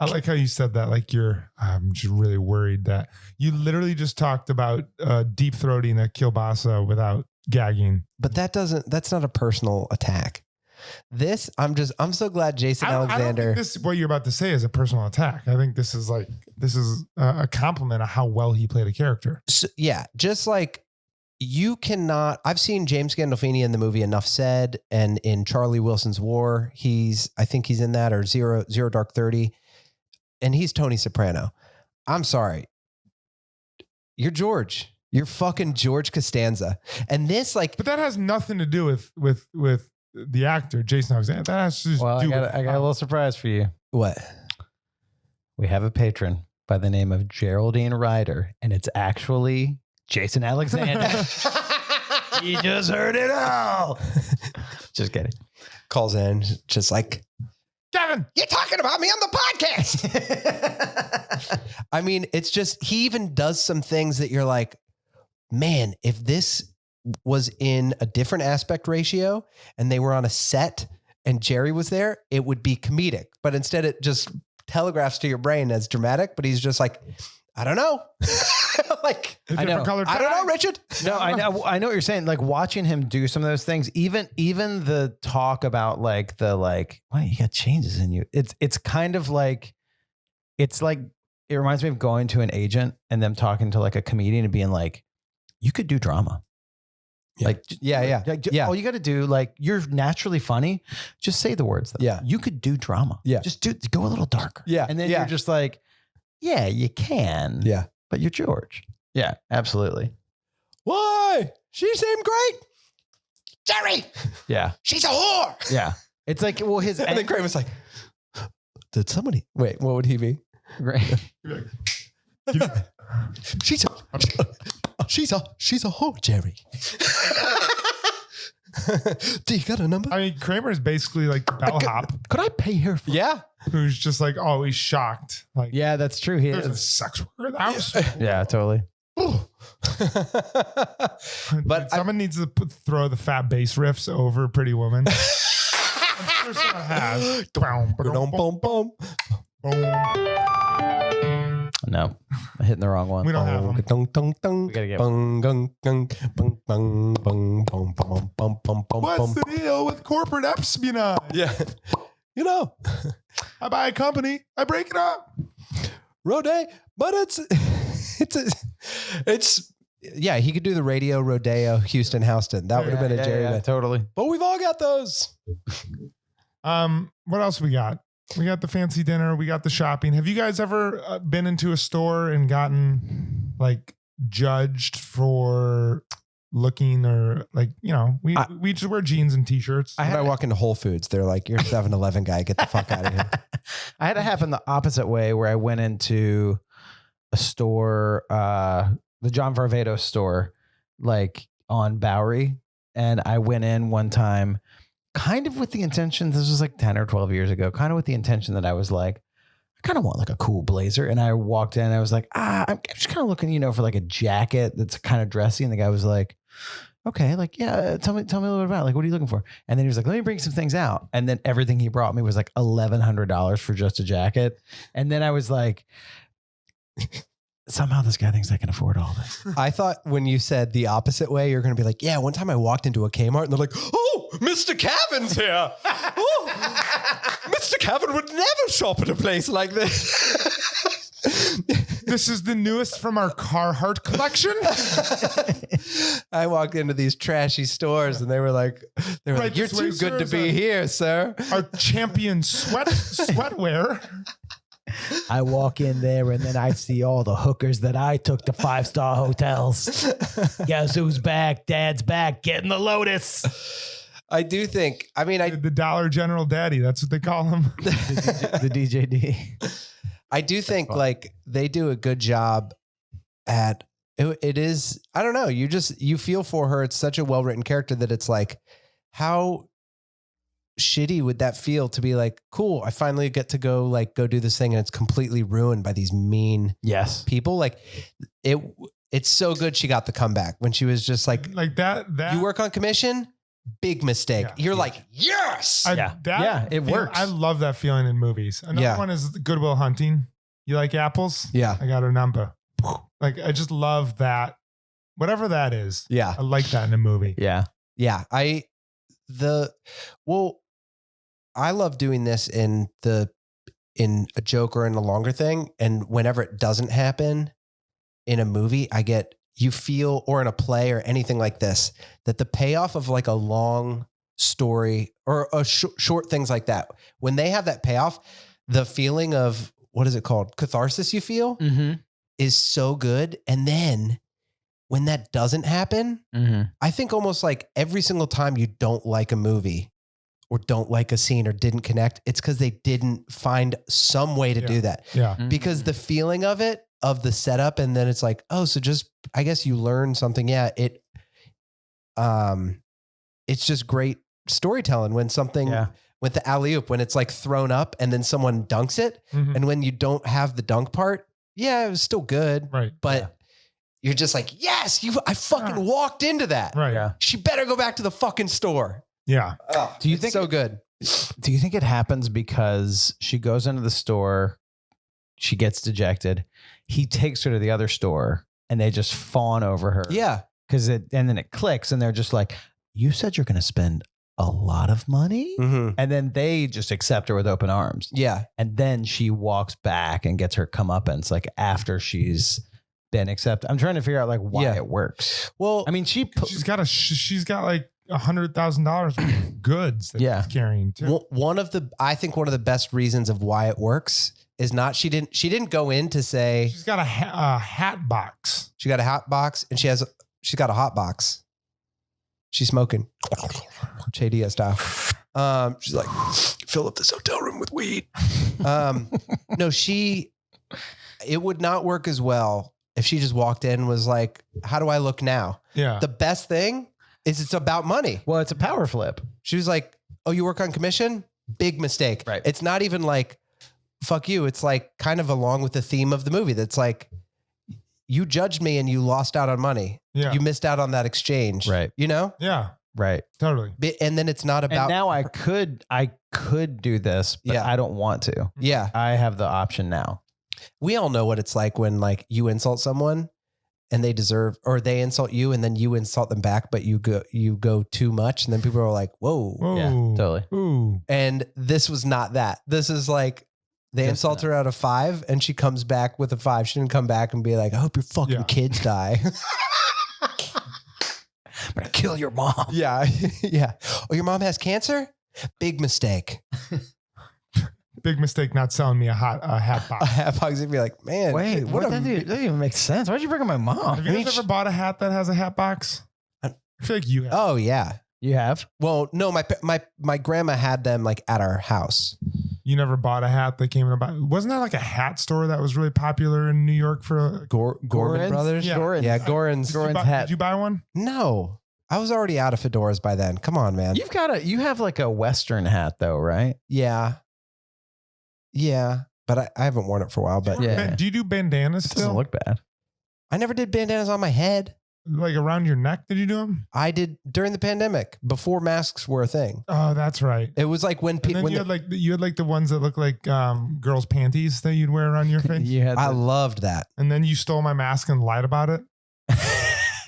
I like how you said that. Like I'm just really worried that you literally just talked about deep throating a kielbasa without gagging. But that's not a personal attack. This, I'm so glad Jason I don't Alexander. think what you're about to say is a personal attack. I think this is a compliment of how well he played a character. So, yeah, just like you cannot. I've seen James Gandolfini in the movie Enough Said and in Charlie Wilson's War. I think he's in that, or Zero Dark 30, and he's Tony Soprano. I'm sorry, you're George. You're fucking George Costanza, and this like. But that has nothing to do with the actor Jason Alexander. That has to Well, do I got a little surprise for you. What? We have a patron by the name of Geraldine Ryder, and it's actually Jason Alexander. You just heard it all. Just kidding. Calls in, just like, Kevin. you're talking about me on the podcast. I mean, it's just, he even does some things that you're like, man, if this was in a different aspect ratio and they were on a set and Jerry was there, it would be comedic. But instead it just telegraphs to your brain as dramatic. But he's just like, I don't know. Like, The I know. different colored I don't know, tags. Richard. No, I know what you're saying. Like watching him do some of those things, even the talk about like why you got changes in you. It's kind of like, it's like, it reminds me of going to an agent and them talking to like a comedian and being like, you could do drama. Yeah. Like, Yeah. all you got to do, like, you're naturally funny. Just say the words. Though. Yeah. You could do drama. Yeah. Just go a little darker. Yeah. And then Yeah. you're just like, yeah, you can. Yeah. But you're George. Yeah, absolutely. Why? She seemed great. Jerry, Yeah. she's a whore. Yeah. It's like, well, his And then Kramer's like, did somebody, wait, what would he be? She's a whore, Jerry. Do you got a number? I mean, Kramer is basically like the bellhop Could I pay her for? Yeah. who's just like always shocked. Like, Yeah, that's true. He there's a is. sex worker in the house. Yeah, totally. But someone needs to throw the fat bass riffs over Pretty Woman. I'm sure someone has. Boom, boom, boom, boom. No, I'm hitting the wrong one. We don't have them. We gotta get What's the deal with corporate espionage? Yeah. You know, I buy a company, I break it up. Rodeo, but it's yeah, he could do the radio, Rodeo, Houston, Houston. That would have been a Jerry. Yeah, totally. But we've all got those. What else we got? We got the fancy dinner. We got the shopping. Have you guys ever been into a store and gotten like judged for looking or like, you know, we just wear jeans and t-shirts. When I walk into Whole Foods, they're like, you're a 7-Eleven guy. Get the fuck out of here. I had it happen the opposite way where I went into a store, the John Varvatos store, like on Bowery. And I went in one time kind of with the intention, this was like 10 or 12 years ago, kind of with the intention that I was like, I kind of want like a cool blazer. And I walked in and I was like, I'm just kind of looking, you know, for like a jacket that's kind of dressy. And the guy was like, okay, like, yeah, tell me a little bit about it. Like, what are you looking for? And then he was like, let me bring some things out. And then everything he brought me was like $1,100 for just a jacket. And then I was like, somehow this guy thinks I can afford all this. I thought when you said the opposite way, you're going to be like, yeah, one time I walked into a Kmart and they're like, oh, Mr. Cavan's here. Oh, Mr. Cavan would never shop at a place like this. This is the newest from our Carhartt collection. I walked into these trashy stores and they were like, Right, you're this way, too good sir, to is be here, sir. Our champion sweatwear. I walk in there and then I see all the hookers that I took to 5-star hotels. Guess who's back? Dad's back getting the Lotus. I do think, I mean, The Dollar General Daddy. That's what they call him. The DJD. I do think like they do a good job at it is, I don't know. You feel for her. It's such a well-written character that it's like, how shitty would that feel to be like, cool, I finally get to go do this thing and it's completely ruined by these mean Yes. people. Like it's so good. She got the comeback when she was just like that. you work on commission, big mistake. Yeah. You're like, yes. It works. I love that feeling in movies. Another one is Good Will Hunting. You like apples? Yeah. I got her number. Like, I just love that. Whatever that is. Yeah. I like that in a movie. Yeah. Yeah. I love doing this in a joke or in a longer thing. And whenever it doesn't happen in a movie, you feel, or in a play or anything like this, that the payoff of like a long story or a short things like that, when they have that payoff, the feeling of, what is it called? Catharsis you feel is so good. And then when that doesn't happen, I think almost like every single time you don't like a movie or don't like a scene or didn't connect, it's because they didn't find some way to do that. Yeah. Because the feeling of it, of the setup, and then it's like, oh, so just, I guess you learn something. Yeah. It's just great storytelling when something with the alley-oop, when it's like thrown up and then someone dunks it. Mhm. And when you don't have the dunk part, yeah, it was still good. Right. But you're just like, yes, I fucking walked into that. Right. Yeah. She better go back to the fucking store. Yeah. Oh, Do you it's think so good? Do you think it happens because she goes into the store she gets dejected. He takes her to the other store and they just fawn over her. Yeah. And then it clicks and they're just like, you said you're going to spend a lot of money. Mm-hmm. And then they just accept her with open arms. Yeah. And then she walks back and gets her comeuppance like after she's been accepted. I'm trying to figure out like why Yeah. it works. Well, I mean, she's She's got like $100,000 worth of goods that Yeah. she's carrying too. I think one of the best reasons of why it works is not, she didn't go in to say She's got a hat box. she got a hot box and she's got a hot box. She's smoking JDS style. She's like, fill up this hotel room with weed. No, it would not work as well if she just walked in and was like, how do I look now? Yeah. The best thing is it's about money. well, it's a power flip. She was like, oh, you work on commission? Big mistake. Right. It's not even like, fuck you. It's like kind of along with the theme of the movie. That's like, you judged me and you lost out on money. Yeah. You missed out on that exchange. Right. You know? Yeah. Right. Totally. And then it's not And about, now I could do this, but Yeah. I don't want to. yeah. I have the option now. We all know what it's like when like you insult someone and they insult you and then you insult them back, but you go too much. And then people are like, whoa. Whoa. Yeah, totally. Ooh. And this was not that. This is like, they Just insult her out of 5 and she comes back with a 5. She didn't come back and be like, I hope your fucking Yeah. kids die. I'm going to kill your mom. Yeah. Yeah. Oh, your mom has cancer? Big mistake. Big mistake not selling me a hat A box. hat box would be like, man. Wait, what that doesn't even make sense. Why'd you bring up my mom? Have you guys ever bought a hat that has a hat box? I feel like you have. Oh, yeah. You have? Well, no, my grandma had them like at our house. You never bought a hat that came in a box. Wasn't that like a hat store that was really popular in New York for? Gorman Gorin's? Brothers? Yeah. Gorin's. Yeah, Gorin's. Did you buy one? No, I was already out of fedoras by then. Come on, man. You have like a Western hat though, right? Yeah. Yeah. But I haven't worn it for a while, but Yeah. Do you do bandanas It doesn't still? look bad. I never did bandanas on my head. Like around your neck? Did you do them? I did during the pandemic before masks were a thing. Oh, that's right. It was like when And then people, you had like the ones that look like girls' panties that you'd wear around your face. You had I loved that. And then you stole my mask and lied about it.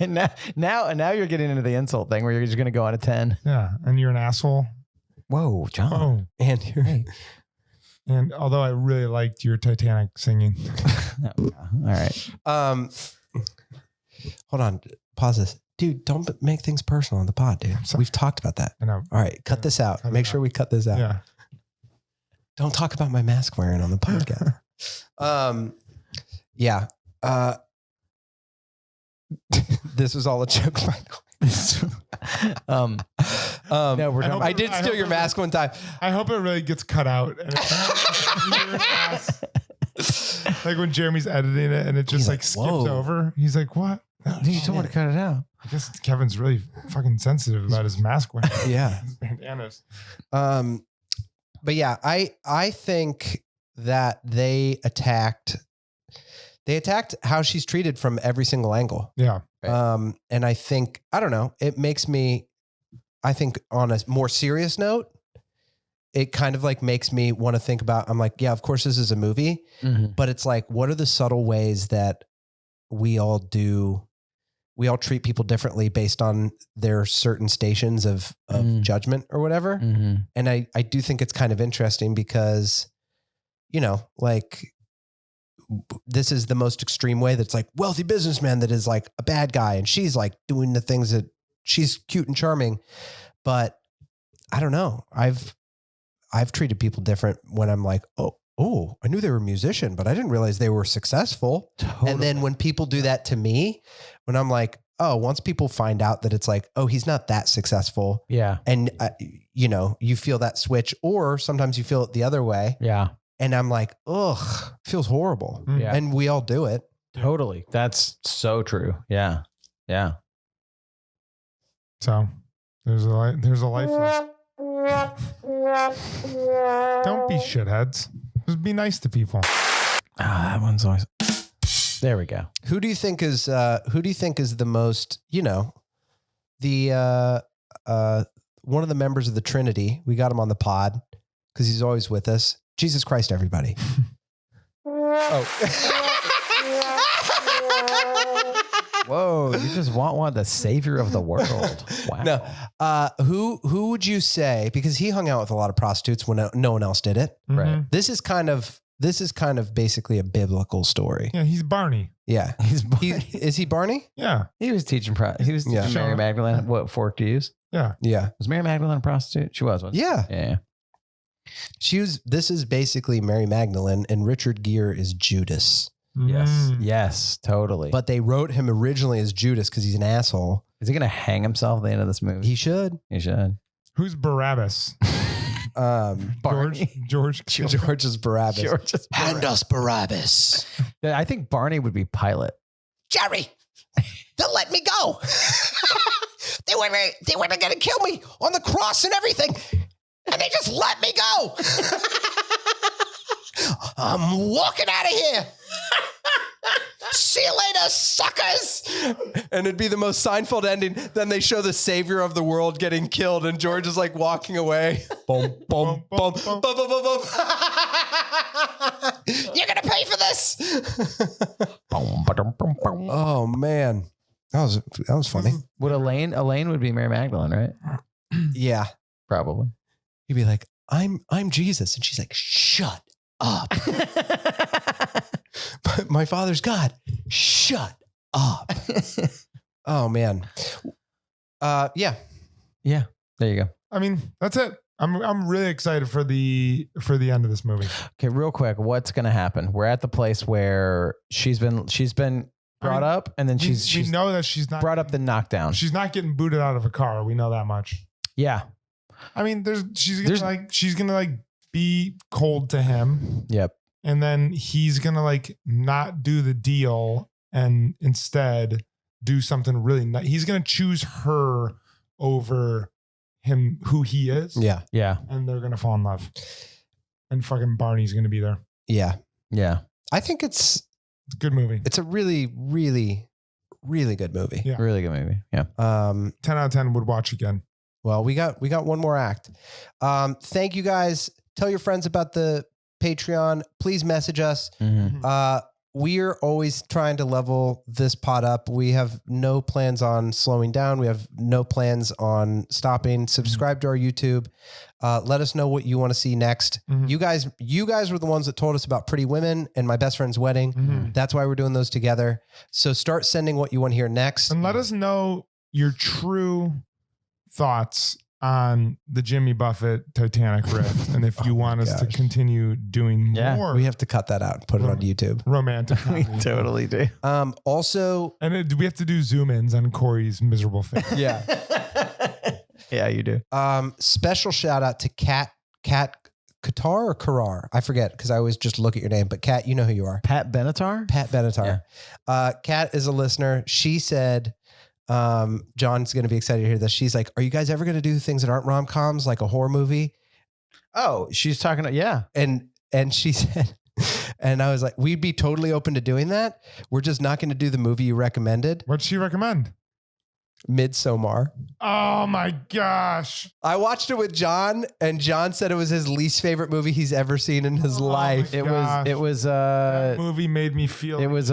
now you're getting into the insult thing where you're just going to go on a 10. Yeah, and you're an asshole. Whoa, John. Oh, And you're, and although I really liked your Titanic singing, All right. hold on, pause this. Dude, don't make things personal on the pod, dude. sorry. We've talked about that. I know. All right, cut this out. Cut it Make sure out. we cut this out. Yeah. Don't talk about my mask wearing on the podcast. Yeah. This was all a joke. By the way. No, we're talking hope I did I steal hope your it- mask one time. I hope it really gets cut out. And like when Jeremy's editing it and it just He's like like, skips whoa. over. He's like, what? Oh, you told me to cut it out. I guess Kevin's really fucking sensitive about his mask wearing. Yeah. His bandanas. But yeah, I think that they attacked how she's treated from every single angle. Yeah. Right. And I think, I don't know, it makes me, I think on a more serious note, it kind of like makes me want to think about, I'm like, yeah, of course this is a movie, but it's like, what are the subtle ways that we all treat people differently based on their certain stations of judgment or whatever. And I do think it's kind of interesting because, you know, like this is the most extreme way that's like wealthy businessman that is like a bad guy. And she's like doing the things that she's cute and charming, but I don't know. I've treated people different when I'm like, oh, I knew they were a musician, but I didn't realize they were successful. Totally. And then when people do that to me, when I'm like, oh, once people find out that it's like, oh, he's not that successful. Yeah. And, you know, you feel that switch, or sometimes you feel it the other way. Yeah. And I'm like, ugh, feels horrible. Yeah. And we all do it. Totally. That's so true. Yeah. Yeah. So there's a life lesson. Don't be shitheads. Just be nice to people. That one's always. There we go. Who do you think is the most, you know, the one of the members of the Trinity? We got him on the pod because he's always with us. Jesus Christ, everybody. Whoa, you just want the savior of the world. Wow. No. Who would you say, because he hung out with a lot of prostitutes when no one else did it. Right. This is kind of basically a biblical story. Yeah, he's Barney. Yeah. Is he Barney? Yeah. He was teaching Yeah. Mary Magdalene what fork to use. Yeah. Yeah. Was Mary Magdalene a prostitute? She was, wasn't she? Yeah. Yeah. This is basically Mary Magdalene, and Richard Gere is Judas. Yes. Mm. Yes, totally. But they wrote him originally as Judas because he's an asshole. is he going to hang himself at the end of this movie? He should. He should. Who's Barabbas? Barney. George. George is Barabbas. George is Hand us Barabbas. I think Barney would be Pilate. Jerry, they'll let me go. they were going to kill me on the cross and everything, and they just let me go. I'm walking out of here. See you later, suckers. And it'd be the most Seinfeld ending. Then they show the savior of the world getting killed, and George is like walking away. Boom, boom, boom, boom, boom, boom, boom. You're gonna pay for this. Oh man, that was funny. Would Elaine would be Mary Magdalene, right? Yeah, Probably. he'd be like, "I'm Jesus," and she's like, "Shut up." My father's God. Shut up. Oh man. Yeah. Yeah. There you go. I mean, that's it. I'm really excited for the end of this movie. Okay, real quick, what's going to happen? We're at the place where she's been brought up, and then We she's know that she's not brought up the knockdown. She's not getting booted out of a car. We know that much. Yeah. I mean, she's gonna be cold to him, Yep. and then he's gonna not do the deal and instead do something really nice. He's gonna choose her over him, who he is. Yeah. Yeah. And they're gonna fall in love. And fucking Barney's gonna be there. Yeah. Yeah. I think it's It's a good movie. a really, really, really good movie. Yeah. Really good movie. Yeah. 10 out of 10 would watch again. Well, we got one more act. Thank you guys. Tell your friends about the Patreon. Please message us. Mm-hmm. We're always trying to level this pod up. We have no plans on slowing down. We have no plans on stopping. Subscribe to our YouTube. Let us know what you want to see next. Mhm. You guys were the ones that told us about Pretty Women and My Best Friend's Wedding. Mhm. That's why we're doing those together. So start sending what you want to hear next. And let us know your true thoughts on the Jimmy Buffett Titanic riff. And if you want us to gosh. continue doing Yeah, more We have to cut that out and put it on YouTube. romantic We comedy. totally do. Also, And we have to do zoom ins on Corey's miserable face. yeah. Yeah, you do. Special shout out to Kat Qatar or Karar. I forget because I always just look at your name. But Kat, you know who you are. Pat Benatar? Pat Benatar. Kat is a listener. She said, John's going to be excited to hear this. She's like, are you guys ever going to do things that aren't rom-coms, like a horror movie? Oh, she's talking to, yeah. And she said, and I was like, we'd be totally open to doing that. We're just not going to do the movie you recommended, What'd she recommend? Midsommar. Oh my gosh. I watched it with John, and John said it was his least favorite movie he's ever seen in his Oh life. my It gosh. was, That movie made me feel it was,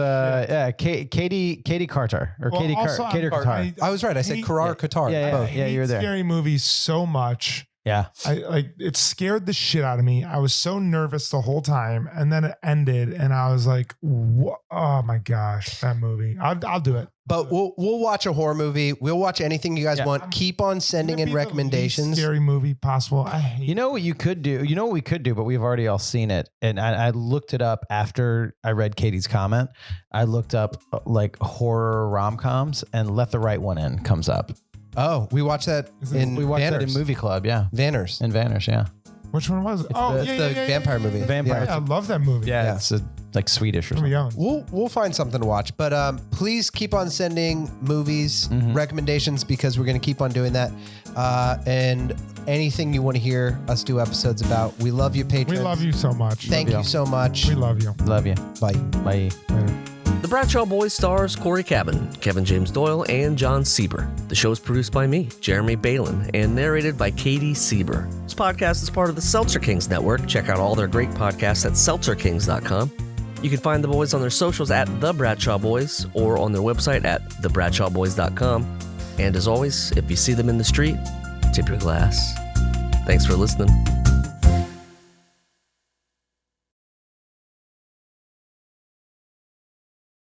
Katie Carter or Well, Katie also, Carter. I'm- I was right. I said hate- Karar Qatar. Yeah, both. yeah, you were there. Scary movies so much. Yeah. It scared the shit out of me. I was so nervous the whole time, and then it ended, and I was like, "Oh my gosh, that movie! I'll do it." But we'll watch a horror movie. We'll watch anything you guys Yeah. want. Keep on sending It'd in be the least recommendations. Scary movie possible. I hate. You know what you could do? You know what we could do, but we've already all seen it. And I looked it up after I read Katie's comment. I looked up like horror rom-coms, and Let the Right One In comes up. Oh, we watched that in We watched that in Vanners. Movie Club, yeah. Vanners. In Vanish, yeah. Which one was it? Oh, It's the vampire movie. Yeah, Vampire. I love that movie. Yeah, it's like Swedish or Where we something. going? We'll find something to watch, but please keep on sending movies Mhm. recommendations because we're going to keep on doing that. And anything you want to hear us do episodes about, we love you, patrons. We love you so much. Thank you so much. We love you. Love you. Bye. Bye. Later. The Bradshaw Boys stars Corey Cabin, Kevin James Doyle, and John Sieber. The show is produced by me, Jeremy Balin, and narrated by Katie Sieber. This podcast is part of the Seltzer Kings Network. Check out all their great podcasts at seltzerkings.com. You can find the boys on their socials at The Bradshaw Boys or on their website at TheBradshawBoys.com. And as always, if you see them in the street, tip your glass. Thanks for listening.